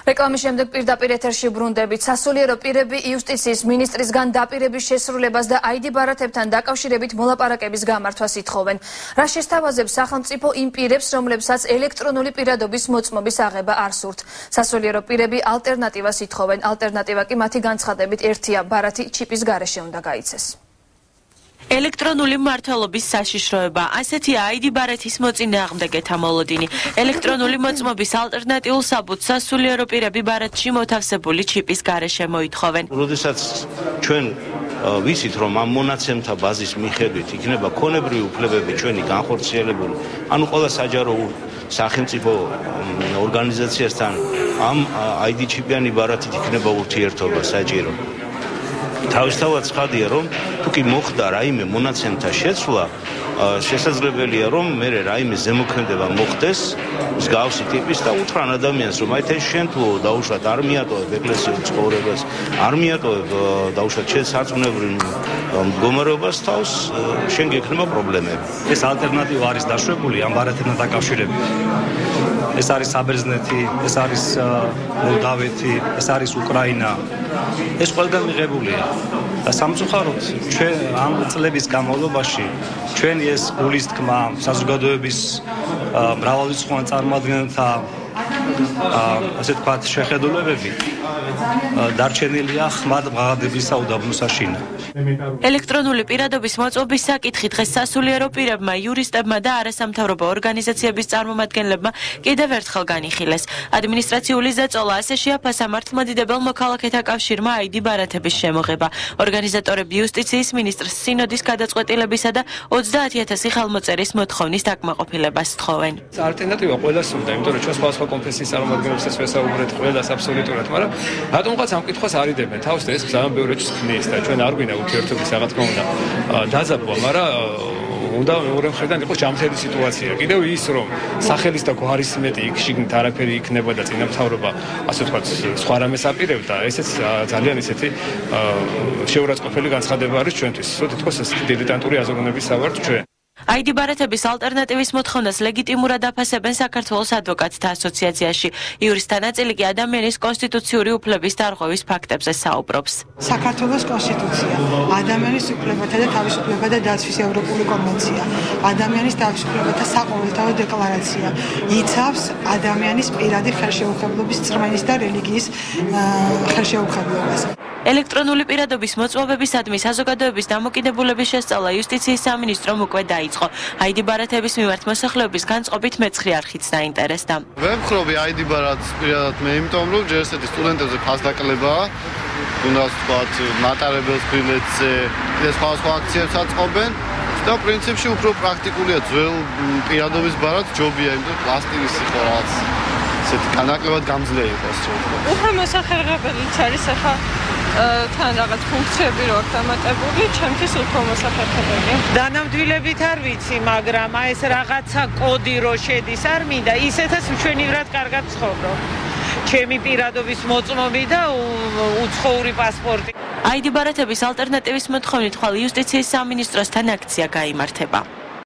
რეკლამის შემდეგ პირდაპირ ეთერში ბრუნდებით. სასულიერო პირები იუსტიციის მინისტრისგან დაპირების შესრულებას და ID ბარათებთან დაკავშირებით მოლაპარაკების გამართვას ითხოვენ. რა შესთავაზებს სახელმწიფო იმ პირებს, რომლებსაც ელექტრონული პირადობის მოწმობის აღება არ სურთ. სასულიერო პირები ალტერნატივას ითხოვენ. ალტერნატივა კი მათი განცხადებით ერთია: ბარათი ჩიპის გარეშე უნდა გაიცეს. ელექტრონული მმართველობის საშიშროება, ასეთია ID ბარათის მოწინააღმდეგეთა მოლოდინი. ელექტრონული მოწმობის ალტერნატიულ საბუთს სასულიერო პირები ბარათში მოთავსებული ჩიპის გარეშე მოითხოვენ. როდესაც ჩვენ ვიცით, რომ ამ მონაცემთა ბაზის მიხედვით იქნება ქონებრივი უფლებები ჩვენი განხორციელებული, ანუ ყველა საჯარო სახელმწიფო ორგანიზაციასთან ამ ID ჩიპიანი ბარათით იქნება ურთიერთობა საჭირო. თავისთავად ცხადია, რომ თუ კი მოხდა რაიმე მონაცემთა შეცვლა, შესაძლებელია, რომ მერე რაიმე ზემოქმედება მოხდეს მსგავსი ტიპის და უთხრან ადამიანს, რომ აი შენ თუ დაუშვათ არ მიატოვებ ეკლესიურ ცხოვრებას, არ მიატოვებ დაუშვათ შენ სარწმუნოებრივ მდგომარეობას თავს, შენ გექნება პრობლემები. ეს ალტერნატივა არის დაშვებული ამ ბარათებთან დაკავშირებით. ეს არის საბერძნეთი, ეს არის მოლდავეთი, ეს არის უკრაინა. ეს ყველგან მიღებულია. და სამწუხაროდ ჩვენ ამ წლების განმავლობაში ჩვენი ეს გულისთქმა საზოგადოების მრავალრიცხოვან წარმომადგენელთა ასე ვთქვათ შეხედულებები დარჩენილია ხმად მღაღადებისა უდაბნო საშინა. ელექტრონული პირადობის მოწმობის საკითხი დღეს სასულიერო პირებმა, იურისტებმა და არასამთავრობო ორგანიზაციების წარმომადგენლებმა კიდევ ერთხელ განიხილეს. ადმინისტრაციული ზეწოლა ასე შეაფასა მართლმადიდებელ მოქალაქეთა კავშირმა ID ბარათების შემოღება. ორგანიზატორები იუსტიციის მინისტრს სინოდის გადაწყვეტილებისა და 30,000 ხელმოწერის მოთხოვნის დაკმაყოფილებას თხოვენ. ალტერნატივა ყველას უნდა, იმიტომ რომ ჩვენ სხვა კონფესიის წარმომადგენლებსაც ვესაუბრეთ ყველას აბსოლუტურად, მაგრამ რატომღაც ამ კითხვას არ იდებენ თავს და ეს ძალიან ბევრი რჩის ქმნის და ჩვენ არ გვინდა ურთიერთობის რა თქმა უნდა დაზაბვა, მაგრამ უნდა მეორე მხრიდან იყოს ჯამთელი სიტუაცია. კიდევ ის რომ სახელის და გვარის მეტი იქ შიგნით არაფერი იქნება და წინამთავრობა ასე ვთქვათ სხვა რამეს აპირებდა, ესეც ძალიან ისეთი შეურაცხყოფელი განცხადება არის ჩვენთვის. თითქოს ეს დილეტანტური აზროვნების ავართ ჩვენ. ID ბარათების ალტერნატივის მოთხოვნას ლეგიტიმურად აფასებენ საქართველოს ადვოკატთა ასოციაციაში. იურისტთა ნაწილი კი ადამიანის კონსტიტუციური უფლების დარღვევის ფაქტებზე საუბრობს. საქართველოს კონსტიტუცია, ადამიანის უფლებათა და თავისუფლებათა დაცვის ევროპული კონვენცია, ადამიანის თავისუფლებათა საყოველთაო დეკლარაცია იცავს ადამიანის პირადი ხელშეუხებლობის, წრმენის და რელიგიის ხელშეუხებლობას. ელექტრონული პირადობის მოწმობებისადმი საზოგადოების დამოკიდებულების შესწავლა იუსტიციის სამინისტრომ უკვე დაიწყო. ID ბარათების მიმართ მოსახლეობის განწყობით მეცხრე არხიც დაინტერესდა. ვემხრობი ID ბარათს პირადად მე, იმიტომ რომ ჯერ ესეთი სტუდენტებზე ფასდაკლებაა, უნდა ვთქვათ მატარებელს ბილეთზე და სხვა აქციებსაც ყოფენ და პრინციპში უფრო პრაქტიკულია ძველ პირადობის ბარათს ჯობია, იმიტომ პლასტიკის იყო რაღაც ესეთი განაკლებად გამძლე იყოს. უფრო მოსახერხებელიც არის ახლა თან რაღაც ფუნქციები რო აქვს დამატებული, ჩემთვის უფრო მოსახერხებელი. დანამდვილებით არ ვიცი, მაგრამ აი ეს რაღაცა კოდი რო შედის, არ მინდა, ისეთაც მშვენივრად კარგად ცხოვრობ. ჩემი პირადობის მოწმობი და უცხოური პასპორტი. ID ბარათების ალტერნატივის მოთხოვნით ხვალ იუსტიციის სამინისტროსთან აქცია გაიმართება.